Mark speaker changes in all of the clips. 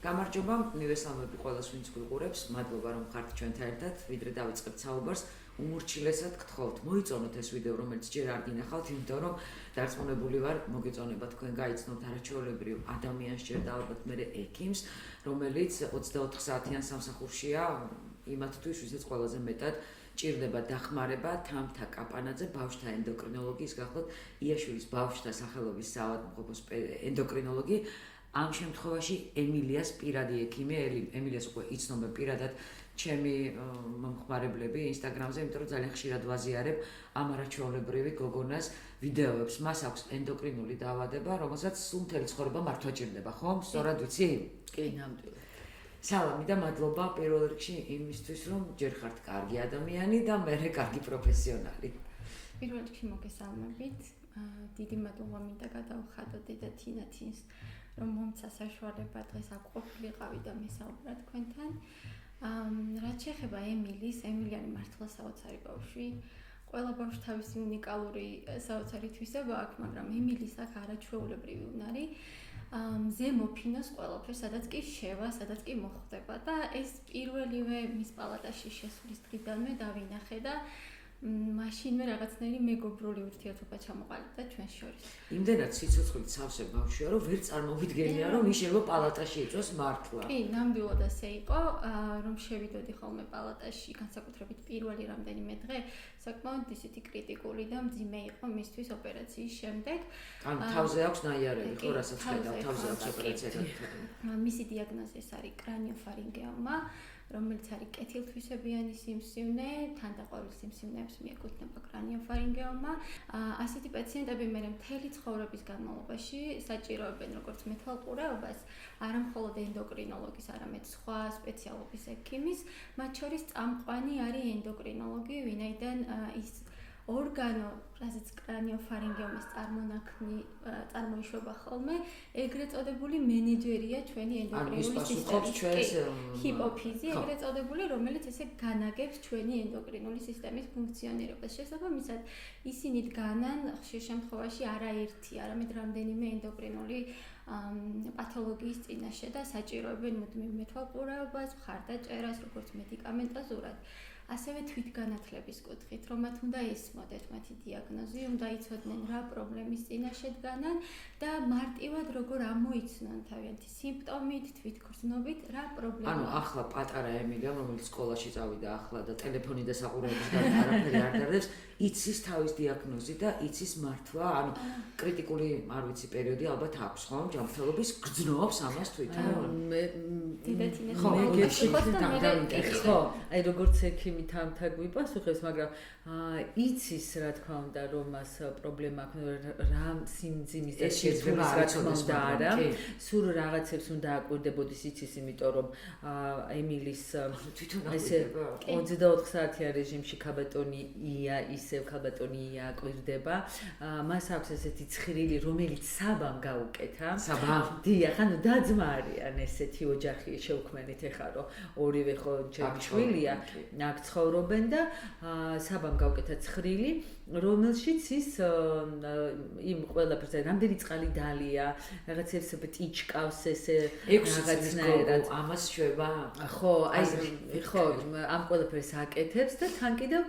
Speaker 1: გამარჯობა, მივესალმები ყველას, ვინც გვიყურებს. მადლობა, რომ ხართ ჩვენთან ერთად. ვიდრე დავიწყებთ საუბარს, უმორჩილესად გთხოვთ, მოიწონოთ ეს ვიდეო, რომელიც ჯერ არ გინახავთ, იმიტომ რომ დარწმუნებული ვარ, მოგეწონება თქვენ გაიცნოთ არაჩვეულებრივ ადამიანს, ჯერ და ალბათ მერე ექიმს, რომელიც 24 საათიან სამსახურშია იმათთვის, ვისაც ყველაზე მეტად ჭირდება დახმარება თამთა კაპანაძე, ბავშვთა ენდოკრინოლოგიის, გახლავთ იაშვილის ბავშვთა სახელობის საავადმყოფოს ენდოკრინოლოგი. ამ შემთხვევაში ემილიას პირადი ექიმი, ემილიას უკვე იცნობენ პირადად ჩემი მომხმარებლები ინსტაგრამზე, იმიტომ რომ ძალიან ხშირად ვაზიარებ ამ არაჩვეულებრივი გოგონას ვიდეოებს. მას აქვს ენდოკრინული დაავადება, რომელსაც სულ მთელი ცხოვრება მართვა ჭირდება, ხო? სწორად ვიცი?
Speaker 2: კი, ნამდვილად.
Speaker 1: სალამი და მადლობა პირველ რიგში იმისთვის, რომ ჯერ ხართ კარგი ადამიანი და მერე კარგი პროფესიონალი.
Speaker 3: პირველ რიგში მოგესალმებით. დიდი მადლობა მინდა გადავხადო დედა თინათინს, რომ მომცა საშუალება დღეს აქ ყოფილიყავი და მესაუბრა თქვენთან. რაც შეეხება ემილიანი მართლა საოცარი ბავშვი. ყველა ბავშვს თავისი უნიკალური საოცარი თვისება აქვს, მაგრამ ემილის აქ არაჩვეულებრივი უნარი. მზე მოფინოს ყველაფერს, სადაც კი შევა, სადაც კი მოხვდება და ეს პირველივე მის პალატაში შესვლის დღიდანვე დავინახე და მაშინვე რაღაცნაირი მეგობრული ურთიერთობა ჩამოყალიბდა ჩვენს შორის.
Speaker 1: იმდენად სიცოცხლით სავსე ბავშვია, რომ ვერ წარმოვიდგენია, რომ ის შეიძლება პალატაში იწვევს მართლა.
Speaker 3: კი, ნამდვილად ასე იყო, რომ შევიდოდი ხოლმე პალატაში, განსაკუთრებით პირველი რამდენიმე დღე, საკმაოდ ისეთი კრიტიკული და მძიმე იყო მისთვის ოპერაციის შემდეგ.
Speaker 1: ანუ თავზე აქვს ნაიარევი, ხო, რასაც ხედავ, თავზე აქვს ოპერაცია.
Speaker 3: მისი დიაგნოზი ეს არის კრანიოფარინგეომა, რომელიც არის კეთილთვისებიანი სიმსივნე, თანდაყოლილ სიმსივნეებს მიეკუთვნება კრანიოფარინგეომა. ასეთი პაციენტები მე მთელი ცხოვრების განმავლობაში საჭიროებენ როგორც მეთვალყურეობას, არა მხოლოდ ენდოკრინოლოგის, არამედ სხვა სპეციალობის ექიმის, მათ შორის წამყვანი არის ენდოკრინოლოგი, ვინაიდან ის ორგანო, რასაც კრანიოფარინგეომის წარმოიშვება ხოლმე, ეგრეთ წოდებული მენეჯერია ჩვენი ენდოკრინული სისტემის, ჰიპოფიზი, ეგრეთ წოდებული, რომელიც ესე განაგებს ჩვენი ენდოკრინული სისტემის ფუნქციონირებას. შესაბამისად, ისინი დგანან ხშირ შემთხვევაში არაერთი, არამედ რამდენიმე ენდოკრინული პათოლოგიის წინაშე და საჭიროებენ მუდმივ მეთვალყურეობას, მხარდაჭერას, როგორც მედიკამენტოზურად. ასევე თვითგანათლების კუთხით, რომ მათ უნდა ესმოდეთ მათი დიაგნოზი, უნდა იცოდნენ რა პრობლემის წინაშე დგანან და მარტივად როგორ ამოიცნონ თავიანთი სიმპტომით, თვითგრძნობით, რა პრობლემაა.
Speaker 1: ანუ ახლა პატარა ემილია, რომელიც სკოლაში წავიდა ახლა და ტელეფონი და საყურეების გარდა არაფერი არ დარდებს, იცის თავის დიაგნოზი და იცის მართვა, ანუ კრიტიკული, არ ვიცი, პერიოდი ალბათ აქვს, ხო? ჯანმრთელობის გრძნობს ამას თვითონ.
Speaker 2: ხო, აი როგორც ექიმი თამთა გვიპასუხებს, მაგრამ იცის რა თქმა უნდა, რომ მას პრობლემა აქვს, რა სიმძიმის და შეძვენის რა თქმა უნდა არა. სულ რაღაცებს უნდა აკვირდებოდეს იცის, იმიტომ რომ ემილის ესე 24 საათიან რეჟიმში ქაბატონია, ისევ ქაბატონია აკვირდება. მას აქვს ესეთი ცხრილი, რომელიც საბამ გაუკეთა.
Speaker 1: საბამ?
Speaker 2: დიახ, ანუ და-ძმა არიან ესეთი ოჯახი შევქმნით ეხლა, რომ ორივე ხო შვილია, აქ ცხოვრობენ და საბამ გაუკეთა ცხრილი, რომელშიც ის იმ ყველაფერს რამდენი წყალი დალია, რაღაცებს ბტიჩკავს ესე
Speaker 1: რაღაცნაირად ამას შვება.
Speaker 2: ხო, აი ხო, ამ ყველაფერს აკეთებს და თან კიდევ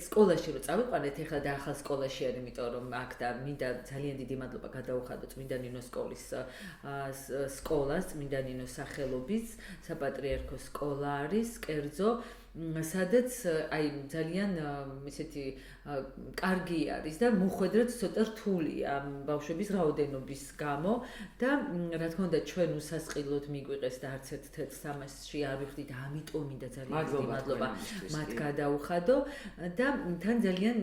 Speaker 2: სკოლაში რო წავიყვანეთ, ეხლა და ახალ სკოლაში არის, იმიტომ რომ აქ და მინდა ძალიან დიდი მადლობა გადაუხადო წმინდა ნინოს სკოლის სკოლას, წმინდა ნინოს სახელობის საპატრიარქო სკოლა არის, კერძო, სადაც აი ძალიან ისეთი კარგი არის და მოხვედრად ცოტა რთულია ბავშვების რაოდენობის გამო და რა თქმა უნდა ჩვენ უსასყიდლოდ მიგვიყეს და არც ერთ თეთრ-სამასში არ ვიხდით, ამიტომ მინდა ძალიან დიდი მადლობა მათ გადაუხადო და თან ძალიან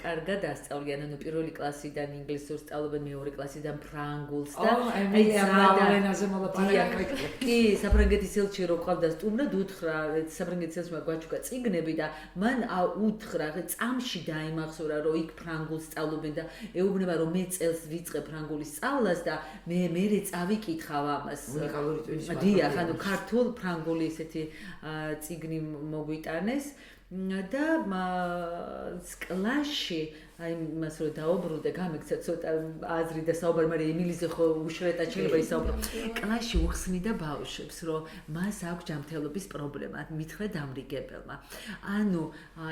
Speaker 2: კარგად ასწავლიან, ანუ პირველი კლასიდან ინგლისურს სწავლობენ, მეორე კლასიდან ფრანგულს და
Speaker 1: აი ამავენაზე მოლაპარაკე.
Speaker 2: კი, საფრანგეთის ელჩი რო ყავდა სტუმრად უთხრა, საფრანგეთის ელჩმა გვაჩუქა წიგნები და მან უთხრა წამში დაიმახსოვრა, რომ იქ ფრანგულს სწავლობენ და ეუბნება, რომ მე წელს ვიწყებ ფრანგულის სწავლას და მე წავიკითხავ ამას.
Speaker 1: უნიკალური ტვინის მართლა.
Speaker 2: დიახ, ანუ ქართულ ფრანგული ესეთი წიგნი მოგვიტანეს და კლასში აი იმას რომ დაუბრუნდე, გამექცა ცოტა აზრი და საუბარი, მაგრამ ემილიზე ხო უშრეტად შეიძლება ისაუბრო. კლასში უხსნიდა ბავშვებს, რომ მას აქვს ჯანმრთელობის პრობლემა, მითხრა დამრიგებელმა. ანუ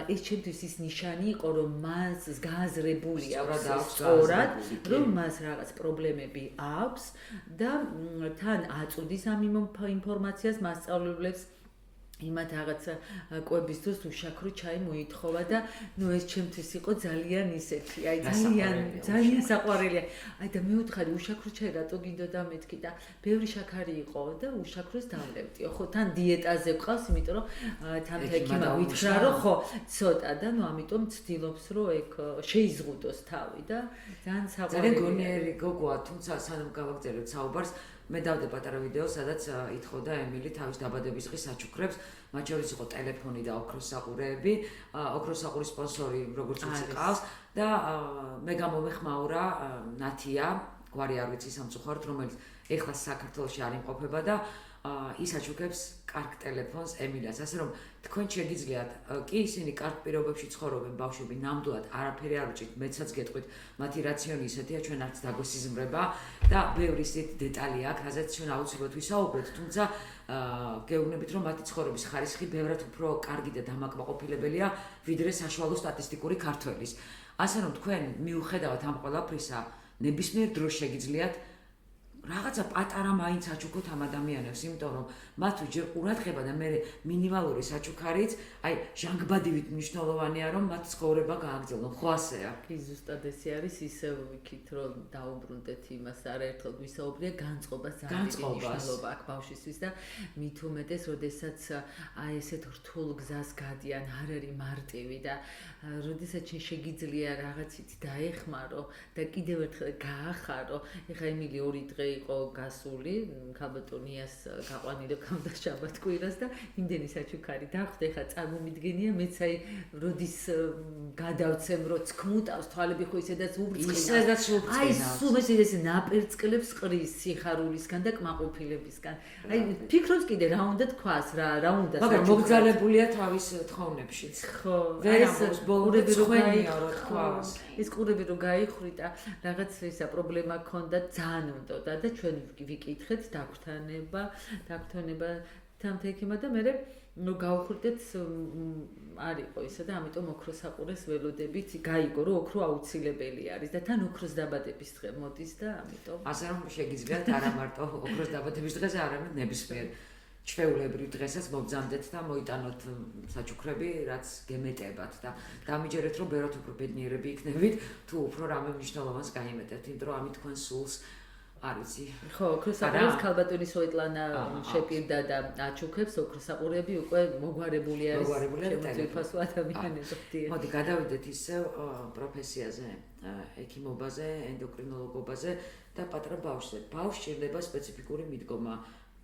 Speaker 2: ეს ჩემთვის ის ნიშანი იყო, რომ მას გააზრებული აქვს სწორად, რომ მას რაღაც პრობლემები აქვს და თან აწუდის ამ ინფორმაციას მასწავლებლებს იმათ რაღაც კვების დროს უშაქრო ჩაი მოითხოვა და ნუ ეს ჩემთვის იყო ძალიან ისეთი, აი ძალიან საყვარელია. აი და მეუთხარი უშაქრო ჩაი რატო გინდოდა მეთქი და ბევრი შაქარი იყო და უშაქროს დავლევდიო. ხო თან დიეტაზე ყავს, იმიტომ რომ თან ექიმა ვითხრა რომ ხო ცოტა და ნუ ამიტომ ცდილობს რომ ეგ შეიზღუდოს თავი და ძალიან საყვარელია.
Speaker 1: ძალიან გონიერი გოგოა, თუმცა სანამ გავაგრძელებთ საუბარს მე დავდე პატარა ვიდეო, სადაც ითხოვდა ემილი თავის დაბადების დღის საჩუქრებს, მათ შორის იყო ტელეფონი და ოქროს საყურეები, ოქროს საყურის სპონსორი როგორც უცი ყავს და მე გამომეხმაურა ნათია, გვარი არ ვიცი სამწუხაროდ, რომელიც ეხლა საქართველოში არ იმყოფება და ის აჩუქებს კარგ ტელეფონს ემილას, ასე რომ თქვენ შეგიძლიათ კი ისინი კარგ პირობებში ცხოვრობენ ბავშვები, ნამდვილად არაფერი არ უჭირთ, მეცაც გეტყვით, მათი რაციონი ისეთია, ჩვენ არც დაგვესიზმრება და ბევრი ისეთი დეტალი აქვს, რაზეც ჩვენ აუცილებლად ვისაუბრებთ, თუმცა გეუბნებით, რომ მათი ცხოვრების ხარისხი ბევრად უფრო კარგი და დამაკმაყოფილებელია, ვიდრე საშუალო სტატისტიკური ქართველის. ასე რომ თქვენ მიუხედავად ამ ყველაფრისა, ნებისმიერ დროს შეგიძლიათ რაღაცა პატარა მაინც აჩუქოთ ამ ადამიანებს, იმიტომ რომ მათთვის ჯერ ყურადღება და მე მინიმალური საჩუქარიც, აი ჟანგბადივით მნიშვნელოვანია, რომ მათ ცხოვრება გააგრძელონ. ხო ასეა?
Speaker 2: კი, ზუსტად ესე არის, ისევ ვიქით, რომ დაუბრუნდეთ იმას, არაერთხელ ვისაუბრია განწყობას ძალიან მნიშვნელობა აქვს ბავშვისთვის და მით უმეტეს, როდესაც აი ესეთ რთულ გზას გადიან, არ არის მარტივი და როდესაც შეგიძლია რაღაცით დაეხმარო და კიდევ ერთხელ გაახარო, ეხა ემილი 2 დღე იყო გასული, ქალბატონიას გაყვანილებ და შაბათ-კვირას და იმდენი საჩუქარი დახვდა, ეხა წარმომიდგენია, მეც აი როდის გადავცემ, რო ცქმუტავს, თვალები ხო ისედაც
Speaker 1: უბრწყინავს.
Speaker 2: აი სულ ეს ნაპერწკლებს ყრის სიხარულისგან და კმაყოფილებისგან. აი ფიქრობს კიდე რა უნდა თქვას, რა უნდა საჩუქარი.
Speaker 1: მაგრამ მოგძალებულია თავის თხოვნებშიც.
Speaker 2: ხო,
Speaker 1: ვერ ამბობს ბოლომდე ცხენია რა თქვას.
Speaker 2: ეს ყურები რო გაიხვრი და რაღაც ისა პრობლემა ქონდა ძალიან უნდოდა და ჩვენ ვიკითხეთ დაგვთანება თამთექიმა და მე ნუ გავხვდეთ არ იყო ისა და ამიტომ ოქროს საყურეს ველოდებით გაიგო რომ ოქრო აუცილებელი არის და თან ოქროს დაბადების დღე მოდის და ამიტომ
Speaker 1: ასე რომ შეგიძლიათ არა მარტო ოქროს დაბადების დღეზე, არამედ ნებისმიერ ჩვეულებრივ დღესაც მოგძამდეთ და მოიტანოთ საჩუქრები, რაც გემეტებათ და დამიჯერეთ, რომ ბევრად უფრო ბედნიერები იქნებით, თუ უფრო რამე მნიშვნელოვანს გაიმეტებთ, იმიტომ რომ ამით თქვენ სულს არ ვიცი.
Speaker 2: ხო, ოქროს საყურეს ქალბატონი სოიტლანა შეპირდა და აჩუქებს, ოქროს საყურები უკვე მოგვარებული არის. შემოწიფასო ადამიანები.
Speaker 1: მოდი გადავიდეთ ისევ პროფესიაზე, ექიმობაზე, ენდოკრინოლოგობაზე და პატარა ბავშვზე. ბავშვს სჭირდება სპეციფიკური მიდგომა,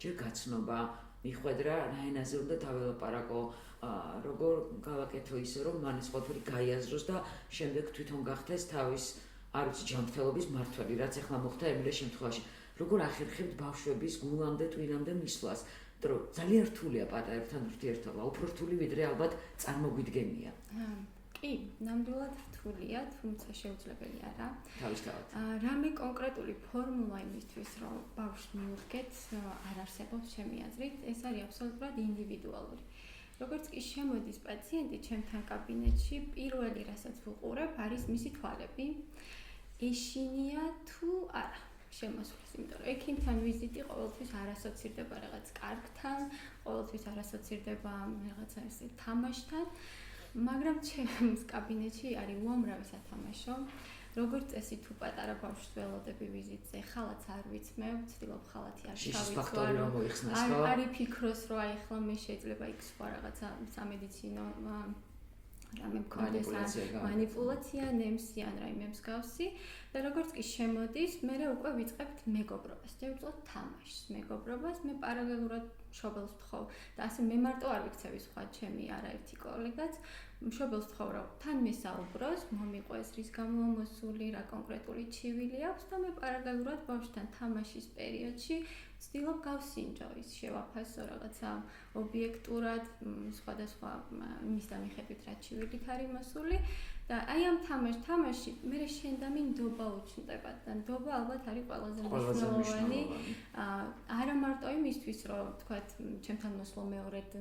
Speaker 1: ჯერ გაცნობა, მიხვედრა, რა ენაზე უნდა დაველაპარაკო, როგორ გავაკეთო ისე, რომ მან ეს ყველაფერი გაიაზროს და შემდეგ თვითონ გახდეს თავის არ ვიცი ჯანმრთელობის მმართველი, რაც ახლა მოხდა ემილეს შემთხვევაში. როგორ ახერხებთ ბავშვების გულამდე, ტვინამდე მისვლას? იმიტომ რომ ძალიან რთულია პატარებთან ურთიერთობა, უფრო რთული ვიდრე ალბათ წარმოგვიდგენია.
Speaker 3: კი, ნამდვილად რთულია, თუმცა შეუძლებელი არა.
Speaker 1: თავისთავად.
Speaker 3: რამე კონკრეტული ფორმულა იმისთვის, რომ ბავშვს მიუდგეთ, არ არსებობს ჩემი აზრით, ეს არის აბსოლუტურად ინდივიდუალური. როგორც კი შემოდის პაციენტი ჩემთან კაბინეტში, პირველი რასაც ვუყურებ, არის მისი თვალები. ეშინია თუ არა შემოსვლის, იმიტომ რომ ექიმთან ვიზიტი ყოველთვის არ ასოცირდება რაღაც კარგთან, ყოველთვის არ ასოცირდება რაღაცა ისე თამაშთან, მაგრამ ჩემს კაბინეტში არის უამრავი სათამაშო. როგორც წესი თუ პატარა ბავშვს ველოდები ვიზიტზე, ხალაც არ ვიცმევ, ვცდილობ ხალათი არ შავიცვალო. არ იფიქროს, რომ აი ახლა მე შეიძლება იქ სხვა რაღაცა სამედიცინო რამე მქონდეს მანიპულაცია, ნემსი ან რაიმე მსგავსი და როგორც კი შემოდის, მე უკვე ვიწყებთ მეგობრობას. შევიწყოთ თამაშს, მეგობრობას, მე პარალელურად მშობელს ვთხოვ და ასე მე მარტო არ ვიქცევი სხვა ჩემი არაერთი კოლეგაც, მშობელს ვთხოვ, რომ თან მესაუბროს, მომიყვეს რის გამო მოსული, რა კონკრეტული ჩივილი აქვს და მე პარალელურად ბავშვთან თამაშის პერიოდში ვცდილობ გავსინჯო ის შევაფასო რაღაცა ობიექტურად, სხვადასხვა მის და მიხედვით რა ჩივილით არის მოსული და აი ამ თამაში მე შენ და მინ ნდობა უჩნდება და ნდობა ალბათ არის ყველაზე მნიშვნელოვანი არა მარტო იმისთვის რომ თქვათ ჩემთან მოსვლო მეორედ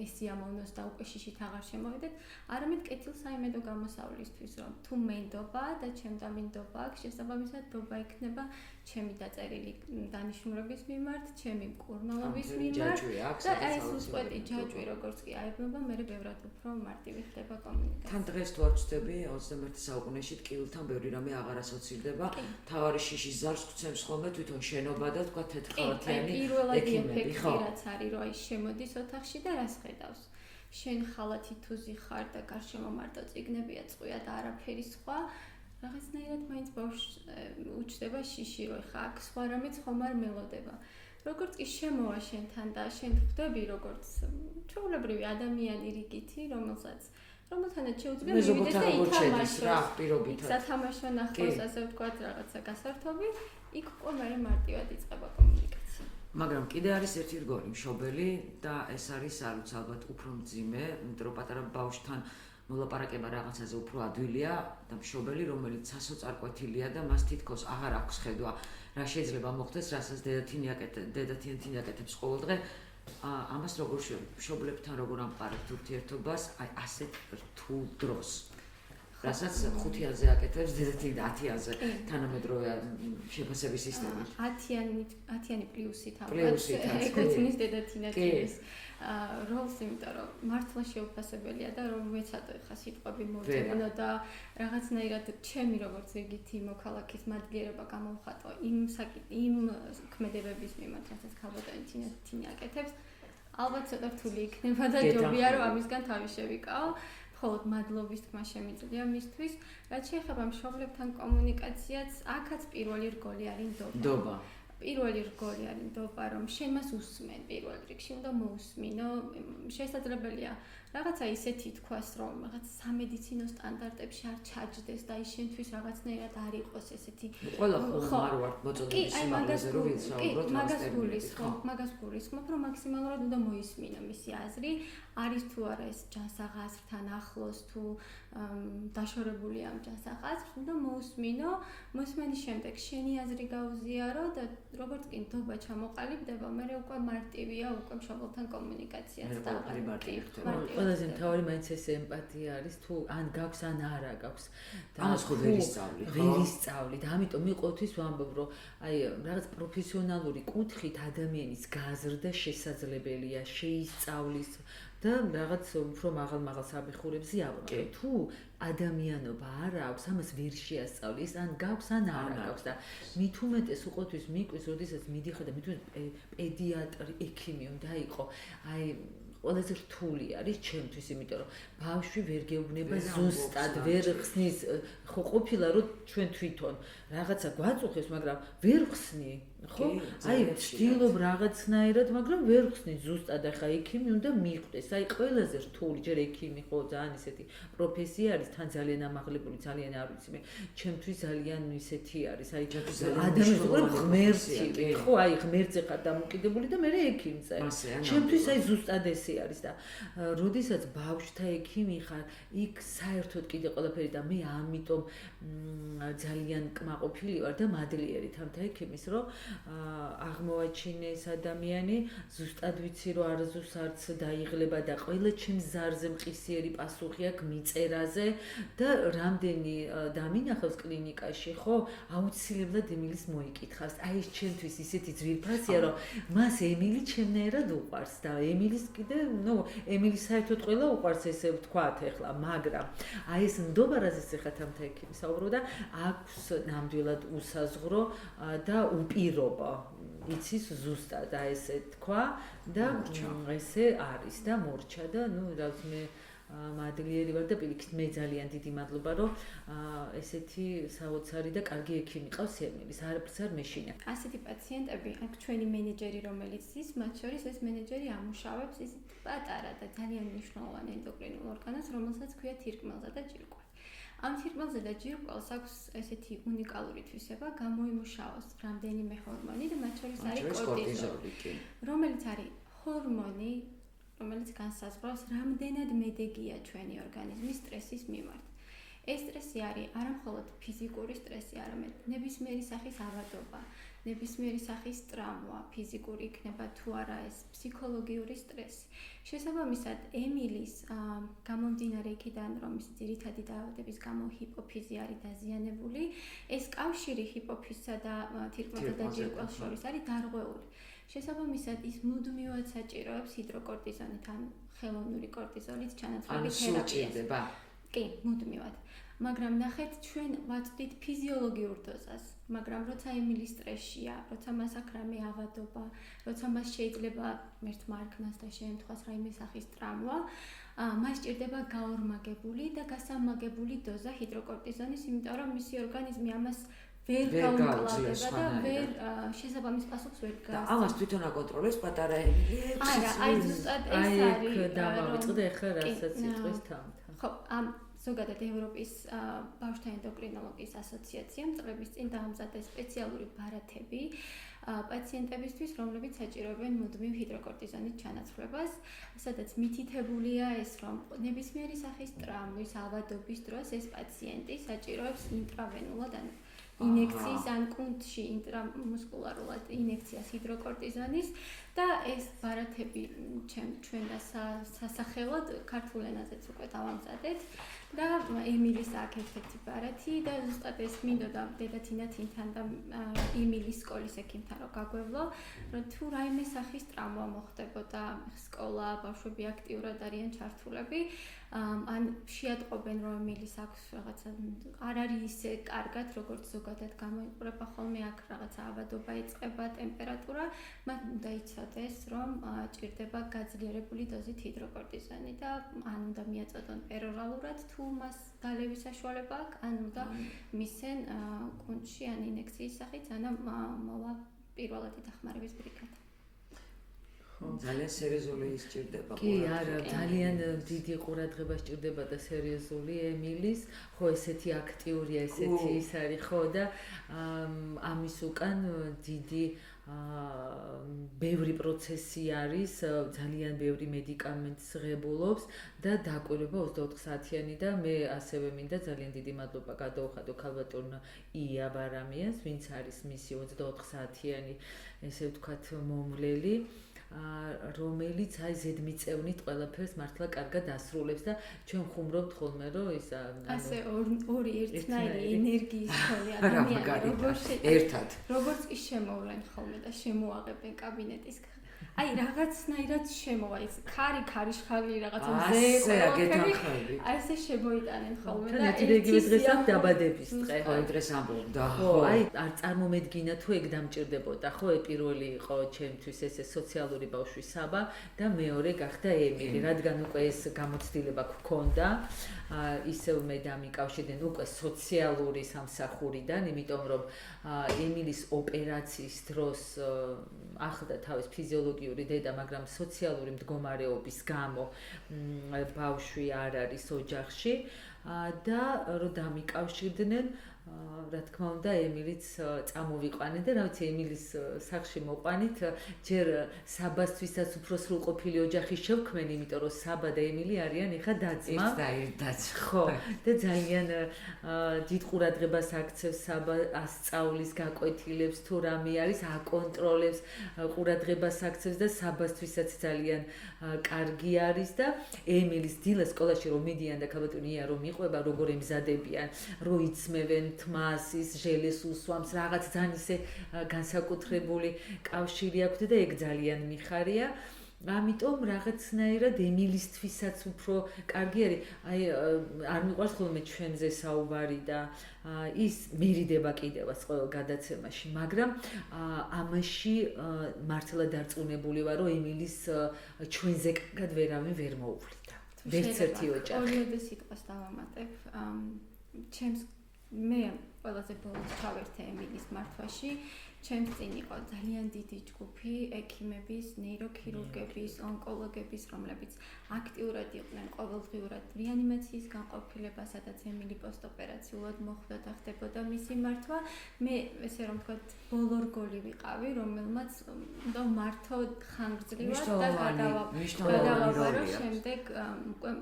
Speaker 3: ეს იამოვნოს და უკვე შიშით აღარ შემოვიდეთ არამედ კეთილსაიმედო გამოსავლისთვის რომ თუ მე ნდობა და ჩემ და მინ ნდობა აქვს შესაბამისად ნდობა იქნება ჩემი დაწერილი დანიშნულების მიმართ, ჩემი მკურნალობის მიმართ და აი ეს უწყვეტი ჯაჭვი როგორც კი აებნება, მე ბევრად უფრო მარტივი ხდება კომუნიკაცია.
Speaker 1: თან დღეს თუ არ ვწდები 21 საუკუნეში ტკივილთან ბევრი რამე აღარ ასოცირდება. თავარი შიშის ზარს გვცემს ხოლმე თვითონ შენობა და თქვა თეთრხალათიანი ექიმები, ხო?
Speaker 3: რაც არის რომ აი შემოდის ოთახში და რას ხედავს? შენ ხალათი თუზი ხარ და გარშემო მარტო წიგნებია წყვია და არაფერი სხვა. რაღაცნაირად მაინც ბავშვს უჩნდება შიში რომ ხა აქ სხვა რამეც ხომ არ მელოდება. როგორც კი შემოვა შენთან და შენ ხვდები როგორც ჩვეულებრივი ადამიანი რიგითი, რომელთანაც შეუძლია მივიდეს და ითამაშოს. სათამაშო ნახოს, ასე ვთქვათ, რაღაცა გასართობი, იქ უკვე მე მარტივად იწყება კომუნიკაცია.
Speaker 1: მაგრამ კიდე არის ერთი რგოლი მშობელი და ეს არის არ ვიცი ალბათ უფრო მძიმე, იმიტომ რომ პატარა ბავშვთან მოლაპარაკება რაღაცაზე უფრო ადვილია და მშობელი რომელიც სასოწარკვეთილია და მას თითქოს აღარ აქვს ხედვა რა შეიძლება მოხდეს, რასაც დედათიანთი აკეთებს ყოველდღე ამას როგორ მშობლებთან როგორ ამყარებთ ურთიერთობას აი ასეთ რთულ დროს რასაც 5-იანზე აკეთებს დედათი და 10-იანზე თანამედროვე შეფასების სისტემა
Speaker 3: 10-იანი პლუსით ეკუთვნის დედათინათის როლს, იმიტომ რომ მართლა შეუფასებელია და რომ მეცადო ხა სიტყვები მოვწევინო და რაღაცნაირად ჩემი როგორც რიგითი მოქალაქის მადლიერება გამოვხატო იმ ქმედებების მიმართ, რასაც ქალბატონი აკეთებს, ალბათ ცოტა რთული იქნება და ჯობია რომ ამისგან თავი შევიკაო. მხოლოდ მადლობის თქმა შემიძლია მისთვის, რაც შეეხება მშობლებთან კომუნიკაციაც, აქაც პირველი რგოლი არის ნდობა. პირველი რგოლი არის ნდობა, რომ შენ მას უსმენ პირველ რიგში, უნდა მოусმინო. შესაძლებელია რაღაცა ისეთი თქვას, რომ რაღაც სამედიცინო სტანდარტებში არ ჩაჯდეს და ის შენთვის რაღაცნაირად არ იყოს ესეთი.
Speaker 1: ყველა ხომ არ ვარ მოწოდების სიმაღლეზე რომ ვიცაუბროთ
Speaker 3: მაგას გულისხმობ, რომ მაქსიმალურად უნდა მოისმინო მისი აზრი, არის თუ არა ეს ჯანსაღაზრთან ახლოს თუ დაშორებული ამ ჯანსაღაზრს, უნდა მოусმინო, მოსმენის შემდეგ შენი აზრი გაუზიარო და როგორც კი ნდობა ჩამოყალიბდება, მე უკვე მარტივია, უკვე მშობელთან კომუნიკაციაც და მარტივი ხდება.
Speaker 2: ყველაზე მთავარი მაინც ეს ემპათია არის, თუ ან გაქვს ან არა გაქვს.
Speaker 1: და ამას ხო ვერ
Speaker 2: ისწავლი და ამიტომ მე ყოველთვის ვამბობ, რომ აი რაღაც პროფესიონალური კუთხით ადამიანის გაზრდა შესაძლებელია, შეისწავლის და რაღაც უფრო მაღალ საფეხურებზე ავყრე. თუ ადამიანობა არ აქვს, ამას ვერ შეასწავლის, ან გაქვს ან არ გაქვს და მით უმეტეს უყოთვის მიკვის, როდესაც მიდიხარ და მით უმეტეს პედიატრი, ექიმი უნდა იყო. აი ყველაზე რთული არის ჩემთვის, იმიტომ რომ ბავშვი ვერ გეუბნება ზუსტად, ვერ ხსნის, ხო ყოფილა რომ ჩვენ თვითონ რაღაცა გვაწუხებს, მაგრამ ვერ ხსნი, ხო? აი ვცდილობ რაღაცნაირად, მაგრამ ვერ ხსნი ზუსტად, ახლა ექიმი უნდა მიხვდეს. აი ყველაზე რთული ჯერ ექიმი ხო ძალიან ისეთი პროფესია არის, თან ძალიან ამაღლებული, ძალიან არ ვიცი მე. ჩემთვის ძალიან ისეთი არის, აი ადამიანის ღმერთი, ხო, აი ღმერთზე ხარ დამოკიდებული და მე ექიმი წაი. ჩემთვის აი ზუსტად ესე არის და როდესაც ბავშვთა ექიმი ხარ, იქ საერთოდ კიდე ყველაფერი და მე ამიტომ ძალიან კმაყოფილი ვარ და მადლიერი თამთა ექიმის, რომ აღმოვაჩინეს ადამიანი, ზუსტად ვიცი რომ არასდროს არც დაიღლება და ყველა ჩემს ზარზე მყისიერი პასუხი აქვს მიწერაზე და რამდენი დამინახავს კლინიკაში, ხო, აუცილებლად ემილის მოიკითხავს. აი ეს ჩემთვის ისეთი ძვირფასია, რომ მას ემილი ჩემნაირად უყვარს და ემილის კიდე, ემილის საერთოდ ყველა უყვარს ესე ვთქვათ ახლა, მაგრამ აი ეს ნდობა რაზეც ახლა თამთა ექიმი საუბრობდა, აქვს ნამდვილად უსაზღრო და უპირობა. იცის ზუსტად აი ესე თქვა და ესე არის და მორჩა და რაც მე მადლიერი ვარ და პირიქით მე ძალიან დიდი მადლობა რომ ესეთი საოცარი და კარგი ექიმი ყავს ემილის, არაფერს არ მეშინა.
Speaker 3: ასეთი პაციენტები, აქ ჩვენი მენეჯერი რომელიც ის, მათ შორის ეს მენეჯერი ამუშავებს ის პატარა და ძალიან მნიშვნელოვანი ენდოკრინულ ორგანოს, რომელსაც ქვია თირკმელზა და ჯირკვალი. ამ თირკმელზე და ჯირკვალს აქვს ესეთი უნიკალური თვისება, გამოიმუშავოს რამდენიმე ჰორმონი და მათ შორის არის კორტიზოლი, რომელიც არის ჰორმონი, რომელიც განსაზღვრავს რამდენად მედეგია ჩვენი ორგანიზმი სტრესის მიმართ. ეს სტრესი არის არა მხოლოდ ფიზიკური სტრესი, არამედ ნებისმიერი სახის ავადობა, ნებისმიერი სახის ტრავმა, ფიზიკური იქნება თუ არა ეს ფსიქოლოგიური სტრესი. შესაბამისად, ემილის გამომდინარე იქიდან, რომ ის ძირითადი დაავადების გამო ჰიპოფიზი არის დაზიანებული, ეს კავშირი ჰიპოფიზსა და თირკმელსა და ჯირკველს შორის არის დარღვეული. შესაბამისად, ის მუდმივად საჭიროებს ჰიდროკორტიზონით, ან ხელოვნური კორტიზოლის ჩანაცვლების თერაპიას. კი, მუდმივად. მაგრამ ნახეთ, ჩვენ ვაწვდით ფიზიოლოგიურ დოზას, მაგრამ როცა ემილი სტრესშია, როცა მას აქვს რამე ავადობა, როცა მას შეიძლება ღმერთმა არქმას და შეემთხვას რაიმე სახის ტრავმა, მას სჭირდება გაორმაგებული და გასამაგებული დოზა ჰიდროკორტიზონის, იმიტომ რომ მისი ორგანიზმი ამას ვერ გაუმკლავდება და ვერ შესაბამის პასუხს ვერ გასცემს.
Speaker 1: და ამას თვითონ აკონტროლებს პატარა ემილი.
Speaker 3: არა, აი ზუსტად ეს არის.
Speaker 2: აი დავავიწყდე ახლა რასაც იტყვის თამთა.
Speaker 3: ხო, ზოგადად ევროპის ბავშვთა ენდოკრინოლოგიის ასოციაციამ წლების წინ დაამზადა სპეციალური ბარათები პაციენტებისთვის, რომლებიც საჭიროებენ მუდმივ ჰიდროკორტიზონის ჩანაცვლებას, სადაც მითითებულია ეს, რომ ნებისმიერი სახის ტრავმის ავადობის დროს ეს პაციენტი საჭიროებს ინტრავენულად ან ინექციის ან კუნთში ინტრამუსკულარულად ინექციას ჰიდროკორტიზონის და ეს ბარათები ჩვენ და სასახელოდ ქართულ ენაზეც უკვე დავამზადეთ და ემილის აქ ერთ-ერთი ბარათი და ზუსტად ეს მინდოდა დედა თინთან და ემილის სკოლის ექიმთან რომ გაგვევლო, რომ თუ რაიმე სახის ტრავმა მოხდებოდა სკოლა, ბავშვები აქტიურად არიან ჩართულები, ან შეატყობენ რომ ემილის აქვს რაღაცა არ არის ისე კარგად როგორც ზოგადად გამოიყურება ხოლმე აქ რაღაცა ავადობა ეწყება, ტემპერატურა, მათ უნდა იცოდეს რომ ჭირდება გაძლიერებული დოზით ჰიდროკორტიზონი და ან უნდა მიაწოდონ პერორალურად თუ მას დალევის საშუალება აქვს, ან უნდა მისცენ კუნთში ან ინექციის სახით, ან მოვა პირველადი დახმარების ბრიგადა.
Speaker 1: ძალიან სერიოზული ისჭირდება.
Speaker 2: კი, არა, ძალიან დიდი ყურადღება სჭირდება და სერიოზული ემილის, ხო ესეთი აქტიურია, ესეთი ის არის, ხო და ამის უკან დიდი ბევრი პროცესი არის, ძალიან ბევრი მედიკამენტს ღებულობს და დაკვირვება 24 საათიანი და მე ასევე მინდა ძალიან დიდი მადლობა გადაუხადო ქალბატონ ია ბარამიანს, ვინც არის მისი 24 საათიანი ესე ვთქვათ მომვლელი. რომელიც აი ზედმიწევნით ყველაფერს მართლა კარგად ასრულებს და ჩვენ ხუმრობთ ხოლმე რომ ის
Speaker 3: ასე ორი ერთნაირი ენერგიის ხოლე ადამიანები როგორც კი შემოვლენ ხოლმე და შემოაღებენ კაბინეტის აი რაღაცნაირად შემოვა ის ქარიშხალი რაღაცა
Speaker 1: ზე
Speaker 3: ასე შემოიტანენ ხოლმე
Speaker 2: და იგივე დღესაც დაბადების დღე
Speaker 1: ხო დღეს ამბობდა
Speaker 2: ხო აი არ წარმომედგინა თუ ეგ დამჭირდებოდა ხო პირველი იყო ჩემთვის ესე სოციალური ბავშვის საბა და მეორე გახდა ემილი რადგან უკვე ეს გამოცდილება გქონდა ისევ მე დამიკავშირდნენ უკვე სოციალური სამსახურიდან იმიტომ რომ ემილის ოპერაციის დროს ახლდა თავის ფიზიოლოგიური დედა, მაგრამ სოციალური მდგომარეობის გამო ბავშვი არ არის ოჯახში და რომ დამიკავშირდნენ რა თქმა უნდა ემილიც წამოვიყვანეთ და რა ვიცი ემილის სახლში მოყვანით ჯერ საბასთვისაც უფრო სრულყოფილი ოჯახი შევქმენი იმიტომ რომ საბა და ემილი არიან ეხა დაძმა ხო და ძალიან დიდ ყურადღებას აქცევს საბა ასწავლის გაკვეთილებს თუ რამე არის აკონტროლებს ყურადღებას აქცევს და საბასთვისაც ძალიან კარგი არის და ემილის დილა სკოლაში რომ მიდიან და ქალბატონია რომ იყვება როგორ ემზადებიან რო იცმევენ თმას ის ჟელეს უსვამს რაღაც ძალიან ისე განსაკუთრებული კავშირი აქვს და ეგ ძალიან მიხარია ამიტომ რაღაცნაირად ემილისთვისაც უფრო კარგი არის აი არ მიყვარს ხოლმე ჩვენზე საუბარი და ის მერიდება კიდევაც ყოველ გადაცემაში მაგრამ ამაში მართლა დარწმუნებული ვარ რომ ემილის ჩვენზე კარგად ვერავინ ვერ მოუვლიდა ვერცერთი ოჯახი
Speaker 3: ორიოდე სიტყვას დავამატებ ჩემს მე ყველაზე ბოლოს ჩავერთე ემილის მართვაში ჩემს წინ იყო ძალიან დიდი ჯგუფი ექიმების, ნეიროქირურგების, ონკოლოგების, რომლებიც აქტიურად იყვნენ ყოველდღიურად რეანიმაციის განყოფილება, სადაც ემილი პოსტოპერაციულად მოხვდა და ხდებოდა მისი მართვა. მე ესე რომ ვთქვათ, ბოლორგოლი ვიყავი, რომელმაც უნდა მართო ხანგრძლივად და გადავაბარო შემდეგ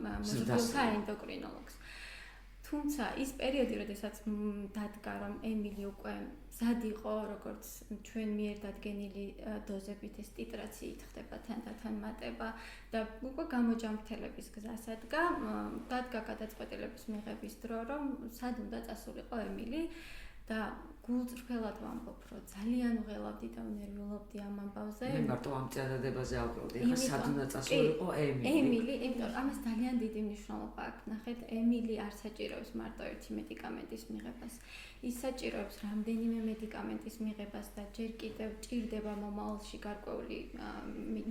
Speaker 3: მოზრდილთა ენდოკრინოლოგს. თუმცა ის პერიოდი, როდესაც დადგა, რომ ემილი უკვე მზად იყო, როგორც ჩვენ მიერ დადგენილი დოზებით ეს ტიტრაციით ხდება თანდათან მატება და უკვე გამოჯამრთელების გზას დადგა გადაწყვეტილების მიღების დრო, რომ სად უნდა წასულიყო ემილი და გულწრფელად ვამბობ, რომ ძალიან ვღელავდი და ვნერვიულობდი ამ ამბავზე.
Speaker 1: მე მარტო ამ წადადებაზე ავყავდი, ხა სად უნდა წასულიყო ემილი.
Speaker 3: იმიტომ ამას ძალიან დიდი მნიშვნელობა აქვს. ნახეთ, ემილი არ საჭიროებს მარტო ერთი მედიკამენტის მიღებას. ის საჭიროებს რამდენიმე მედიკამენტის მიღებას და ჯერ კიდევ ჭირდება მომავალში გარკვეული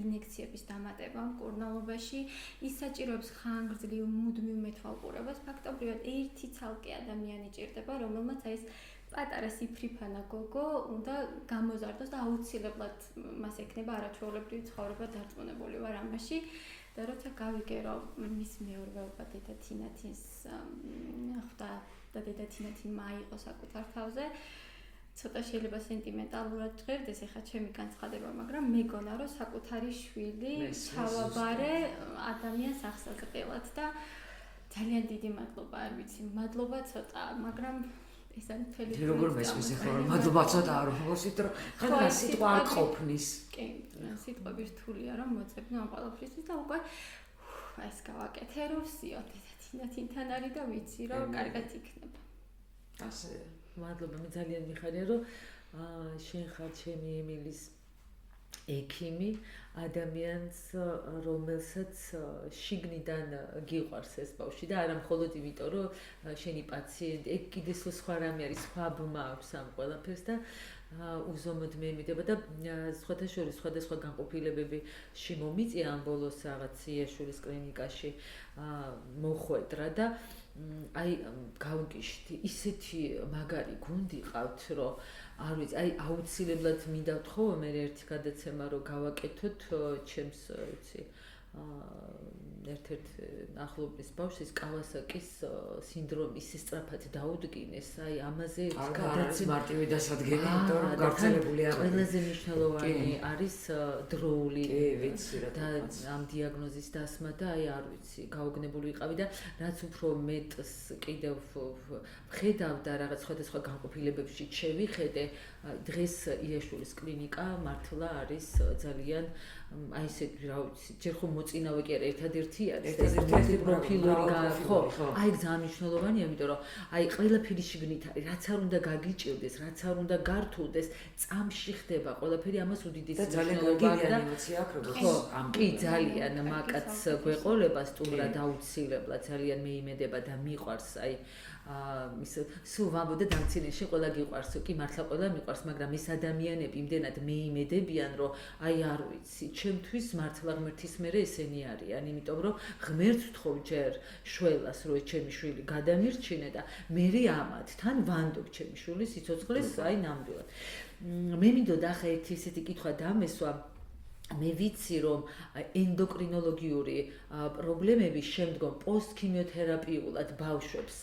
Speaker 3: ინექციების დამატება მკურნალობაში. ის საჭიროებს ხანგრძლივ მუდმივ მეთვალყურებას. ფაქტობრივად ერთი ცალკე ადამიანი ჭირდება, რომელმაც ეს პატარა სიფრიფანა გოგო უნდა გამოზარდოს და აუცილებლად მას ექნება არაჩვეულებრივი ცხოვრება დარწმუნებული ვარ ამაში და როცა გავიგე რომ მის მეურვეობა დედა თინათინს ხვდა და დედა თინათინმა აიღო საკუთარ თავზე ცოტა შეიძლება სენტიმენტალურად ჟღერდეს ეხლა ჩემი განცხადება მაგრამ მეგონა რომ საკუთარი შვილი ჩავაბარე ადამიანს ახსოვდელად და ძალიან დიდი მადლობა არ ვიცი მადლობა ცოტა მაგრამ ეს არის მთელი
Speaker 1: როგორ მესმის ახლა რომ მადლობა ცოტა არ ვხოსით რომ ხა სიტყვა არ ყოფნის
Speaker 3: კი სიტყვები რთულია რომ მოწებნო ამ ყველაფრისთვის და უკვე ეს გავაკეთე რომ სიოთ თინათინთან არის და ვიცი რომ კარგად იქნება
Speaker 1: ასე
Speaker 2: მადლობა მე ძალიან მიხარია რომ შენ ხარ ჩემი ემილის ექიმი ადამიანს რომელსაც შიგნიდან გიყვარს ეს ბავშვი და არა მხოლოდ იმიტომ რომ შენი პაციენტი ეგ კიდე სხვა რამე არის სხვა ბმა აქვს ამ ყველაფერს და უზომოდ მე მიდება და სხვათა შორის სხვადასხვა განყოფილებებში მომიწია ამ ბოლოს რაღაც იაშურის კლინიკაში მოხვედრა და აი გავგიშთი ისეთი მაგარი გუნდი ყავთ რომ არ ვიცი აი აუცილებლად მინდა ვთხოვო მე ერთი გადაცემა რომ გავაკეთოთ ჩემს ვიცი ერთ-ერთ ახლობლის ბავშვის კავასაკის სინდრომის სწრაფად დაუდგინეს აი ამაზე
Speaker 1: გადაცემა მარტივი დასადგენი იმიტომ რომ გავრცელებული არის
Speaker 2: ყველაზე მნიშვნელოვანი არის დროული
Speaker 1: კი ვიცი რა
Speaker 2: და ამ დიაგნოზის დასმა და აი არ ვიცი გაუგნებული ვიყავი და რაც უფრო მეტს კიდევ ვხედავ და რაღაც სხვადასხვა განყოფილებებში შევიხედე დღეს იაშურის კლინიკა მართლა არის ძალიან აი ესე რა ვიცი ჯერ ხომ მოწინავე კი არა ერთადერთი არის ეს პროფილური ხო აი ძალიან მნიშვნელოვანია იმიტომ რომ აი ყველაფერი შიგნით არის რაც არ უნდა გაგიჭირდეს რაც არ უნდა გართულდეს წამში ხდება ყველაფერი ამას უდიდესი
Speaker 1: მნიშვნელობაა და ემოცია აქვს როგორც
Speaker 2: ამ კი ძალიან მაკაც გვეყოლება სტუმრად აუცილებლად ძალიან მეიმედება და მიყვარს აი ის სულ ვამბობ და დამცინეში ყველა გიყვარს კი მართლა ყველა მიყვარს მაგრამ ეს ადამიანები იმდენად მეიმედებიან რომ აი არ ვიცი ჩემთვის მართლა ღმერთის მერე ესენი არიან იმიტომ რომ ღმერთს ვთხოვ ჯერ შველას რომ ჩემი შვილი გადამირჩინე და მე ამათ თან ვანდობ ჩემი შვილის სიცოცხლეს აი ნამდვილად მე მინდოდა ახლა ერთი ისეთი კითხვა დამესვა მე ვიცი რომ ენდოკრინოლოგიური პრობლემები შემდგომ პოსტქიმიოთერაპიულად ბავშვებს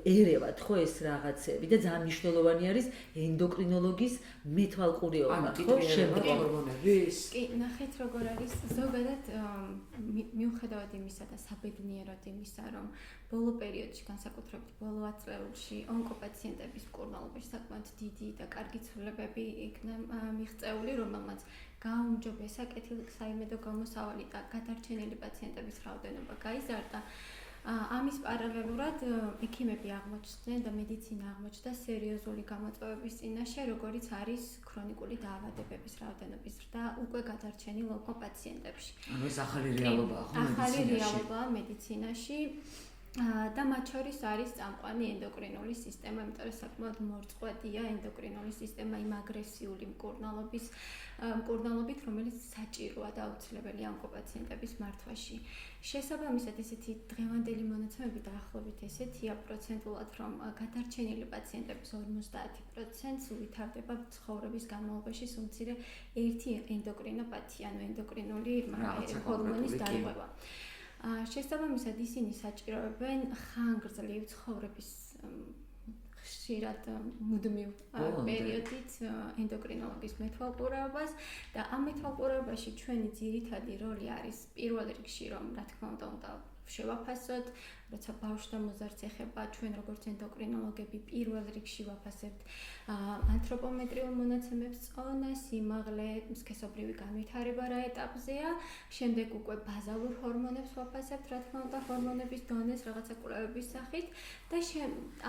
Speaker 2: ერევათ ხო ეს რაღაცები და ძალიან მნიშვნელოვანი არის ენდოკრინოლოგის მეთვალყურეობა ხო შემდგომ
Speaker 1: ჰორმონების
Speaker 3: კი ნახეთ როგორ არის ზოგადად მიუხედავად იმისა და საბედნიეროდ იმისა რომ ბოლო პერიოდში განსაკუთრებით ბოლო ათწლეულში ონკოპაციენტების მკურნალობაში საკმაოდ დიდი და კარგი ცვლილებები იქნა მიღწეული რომელმაც გაუმჯობესა კეთილსაიმედო გამოსავალი და გადარჩენილი პაციენტების რაოდენობა გაიზარდა. ამის პარალელურად ექიმები აღმოჩნდნენ და მედიცინა აღმოჩნდა სერიოზული გამოწვევების წინაშე, როგორიც არის ქრონიკული დაავადებების რაოდენობის ზრდა უკვე გადარჩენილ ონკოპაციენტებში.
Speaker 1: ანუ ეს ახალი რეალობაა ხო მედიცინაში?
Speaker 3: ახალი რეალობაა მედიცინაში. და მათ შორის არის წამყვანი ენდოკრინული სისტემა, იმიტომ რომ საკმაოდ მორწყვეტია ენდოკრინული სისტემა იმ აგრესიული მკურნალობით, რომელიც საჭიროა და აუცილებელია ონკოპაციენტების მართვაში. შესაბამისად, ესეთი დღევანდელი მონაცემები დაახლოებით ესეთია პროცენტულად, რომ გადარჩენილი პაციენტების 50%-ს ვითარდება ცხოვრების განმავლობაში სულ მცირე ერთი ენდოკრინოპათია, ანუ ენდოკრინული ჰორმონის დარღვევა. შესაბამისად ისინი საჭიროებენ ხანგრძლივ ცხოვრების ხშირად მუდმივ პერიოდით ენდოკრინოლოგის მეთვალყურეობას და ამ მეთვალყურეობაში ჩვენი ძირითადი როლი არის პირველ რიგში რომ რა თქმა უნდა შევაფასოთ როცა ბავშვთა მოზარდს ეხება, ჩვენ როგორც ენდოკრინოლოგები პირველ რიგში ვაფასებთ ანთროპომეტრიულ მონაცემებს, წონა, სიმაღლე, სქესობრივი განვითარება რა ეტაპზეა, შემდეგ უკვე ბაზალურ ჰორმონებს ვაფასებთ, რა თქმა უნდა, ჰორმონების დონეს რაღაცა კვლევების სახით და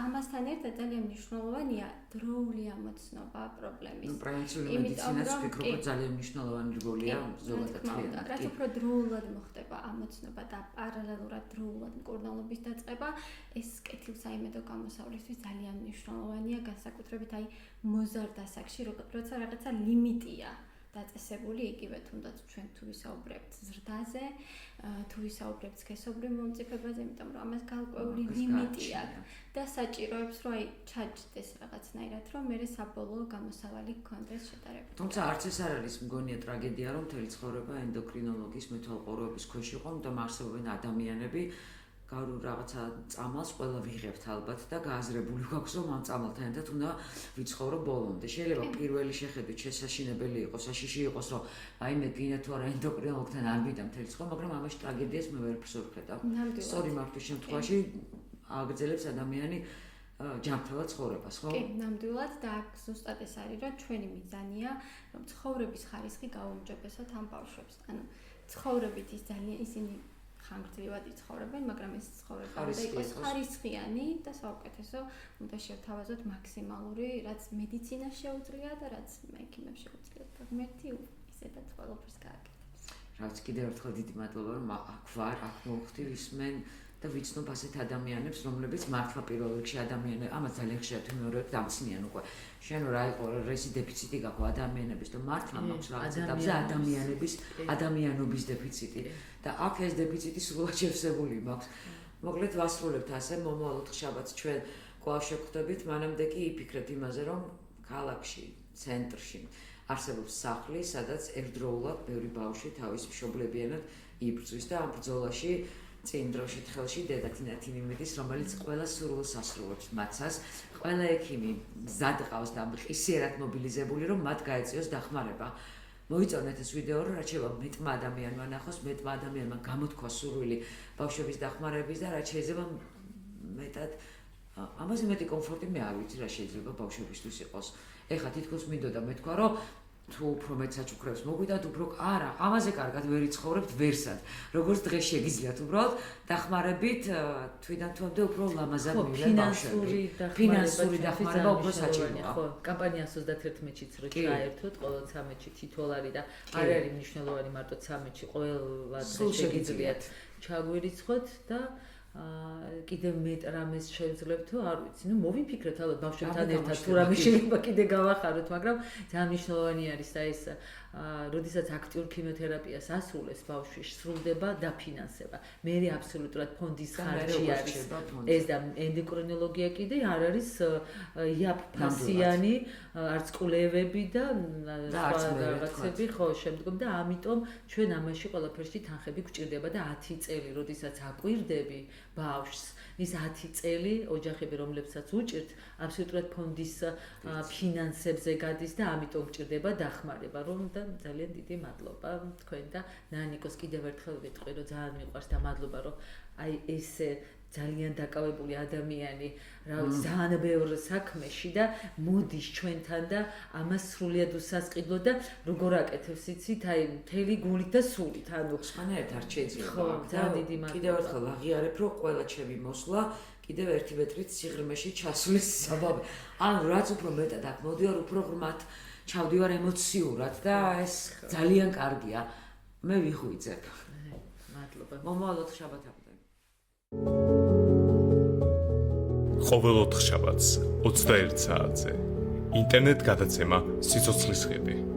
Speaker 3: ამასთან ერთად ძალიან მნიშვნელოვანია დროული ამოცნობა პრობლემის.
Speaker 1: პრევენციული მედიცინას ვფიქრობ, ძალიან მნიშვნელოვანი როლია ზოგადად.
Speaker 3: რაც უფრო დროულად მოხდება ამოცნობა და პარალელურად დროულად მკურნალობის დაწყება, ეს კეთილსაიმედო გამოსავლისთვის ძალიან მნიშვნელოვანია, განსაკუთრებით აი მოზარდ ასაკში, როცა რაღაცა ლიმიტია დაწესებული, იგივე თუნდაც ჩვენ თუ ვისაუბრებთ ზრდაზე, თუ ვისაუბრებთ სქესობრივ მომწიფებაზე, იმიტომ რომ ამას გარკვეული ლიმიტი აქვს და საჭიროებს, რომ აი ჩაჯდეს რაღაცნაირად, რომ მე საბოლოო გამოსავალი გქონდეს შეტარებული.
Speaker 1: თუმცა არც ეს არ არის მგონია ტრაგედია, რომ მთელი ცხოვრება ენდოკრინოლოგის მეთვალყურეობის ქვეშ იყო, იმიტომ არსებობენ ადამიანები გარულ რაღაცა წამალს ყველა ვიღებთ ალბათ და გააზრებული გვაქვს რომ ამ წამალთან ერთად უნდა ვიცხოვრო ბოლომდე. შეიძლება პირველი შეხედვით შესაშინებელი იყოს, საშიში იყოს, რომ აი მე გინდა თუ არა ენდოკრინოლოგთან არ მივიდა მთელი ცხოვრება, მაგრამ ამაში ტრაგედიას მე ვერაფერს ვერ ვხედავ. სწორი მართვის შემთხვევაში აგრძელებს ადამიანი ჯანმრთელად ცხოვრებას, ხო?
Speaker 3: კი, ნამდვილად და აქ ზუსტად ეს არის, რომ ჩვენი მიზანია, რომ ცხოვრების ხარისხი გაუმჯობესოთ ამ ბავშვებს. ანუ ცხოვრებით ის ძალიან ისინი ხანგრძლივად იცხოვრებენ, მაგრამ ეს ცხოვრება უნდა იყოს ხარისხიანი და საუკეთესო უნდა შევთავაზოთ მაქსიმალური, რაც მედიცინას შეუძლია და რაც მექიმებს შეუძლია. და ღმერთი ისედაც ყველაფერს გააკეთებს.
Speaker 1: რაც კიდევ ერთხელ დიდი მადლობა, რომ აქ ვარ, აქ მოვხდი ვისმენ და ვიცნობ ასეთ ადამიანებს, რომლებიც მართლა პირველ რიგში ადამიანები, ამას ძალიან ხშირად ვიმეორებ დამცნიან უკვე. შენ რა იყო რესი დეფიციტი გაქვს ადამიანების და მართლა მაქვს რაღაც ეტაპზე ადამიანობის დეფიციტი და აქ ეს დეფიციტი სრულად შევსებული მაქვს. მოკლედ ვასრულებთ ასე, მომავალ შაბათს ჩვენ კვლავ შევხვდებით, მანამდე კი იფიქრეთ იმაზე, რომ ქალაქში, ცენტრში არსებობს სახლი, სადაც ერთდროულად ბევრი ბავშვი თავის მშობლებიანად იბრძვის და ამ ბრძოლაში წინ დროში ხელში დედა თინათინი მიდის, რომელიც ყველა სურვილს ასრულებს მაცას. ყველა ექიმი მზად ყავს და ხისიერად მობილიზებული, რომ მათ გაეწიოს დახმარება. მოიწონეთ ეს ვიდეო, რომ რაც შეიძლება მეტმა ადამიანმა ნახოს, მეტმა ადამიანმა გამოთქვა სურვილი ბავშვების დახმარების და რაც შეიძლება მეტად ამაზე მეტი კომფორტი მე არ ვიცი რა შეიძლება ბავშვებისთვის იყოს. ეხლა თითქოს მინდოდა მეთქვა, რომ თუ უფრო მეც საჩუქრებს მოგვიდათ, უფრო არა, ამაზე კარგად ვერ იცხოვრებთ ვერსად. როგორც დღეს შეგიძლიათ უბრალოდ დახმარებით თვიდან თვამდე უფრო ლამაზად მივიდეთ ბავშვები. ფინანსური დახმარება უფრო საჭიროა.
Speaker 2: ხო, კამპანია 31-ში რო ჩაერთოთ, ყოველ 13-ში $10 და არ არის მნიშვნელოვანი მარტო 13-ში, ყველა დღე შეგიძლიათ ჩაგვირიცხოთ და კიდევ მეტ რამეს შევძლებთ თუ არ ვიცი, ნუ მოვიფიქრეთ ალბათ ბავშვებთან ერთად თუ რამე შეიძლება კიდე გავახაროთ, მაგრამ ძალიან მნიშვნელოვანი არის და ეს როდესაც აქტიურ ქიმიოთერაპიას ასრულებს ბავშვი, სრულდება დაფინანსება. მე აბსოლუტურად ფონდის ხარჯი არის. ეს და ენდოკრინოლოგია კიდე არ არის იაფფასიანი, არც კვლევები და რაღაცები, ხო, შემდგომ და ამიტომ ჩვენ ამაში ყველაფერში თანხები გვჭირდება და 10 წელი, როდესაც აკვირდები ბავშვს, ის 10 წელი ოჯახები, რომლებსაც უჭირთ, აბსოლუტურად ფონდის ფინანსებზე გადის და ამიტომ გვჭირდება დახმარება, რომ და ძალიან დიდი მადლობა თქვენ და ნანიკოს კიდევ ერთხელ ვიტყვი, რომ ძალიან მიყვარს და მადლობა, რომ აი ესე ძალიან დაკავებული ადამიანი, რა ვიცი, ძალიან ბევრ საქმეში და მოდის ჩვენთან და ამას სრულიად უსასყიდლო და როგორ აკეთებს იცით, აი მთელი გულით და სულით, ანუ
Speaker 1: სხვანაირად არ შეიძლება.
Speaker 2: ხო, ძალიან დიდი მადლობა.
Speaker 1: კიდევ ერთხელ აღიარებ, რომ ყველა ჩემი მოსვლა კიდევ ერთი მეტრით სიღრმეში ჩასulis საბაბი. ანუ რაც უფრო მეტად აქ მოდივარ, უფრო ღრმად ჩავდივარ ემოციურად და ეს ძალიან კარგია. მე ვიხვიძებ.
Speaker 2: მადლობა.
Speaker 1: მომავალ შაბათამდე.
Speaker 4: ყოველ 4 შაბათს 21 საათზე ინტერნეტ გადაცემა სიცოცხლის ხები.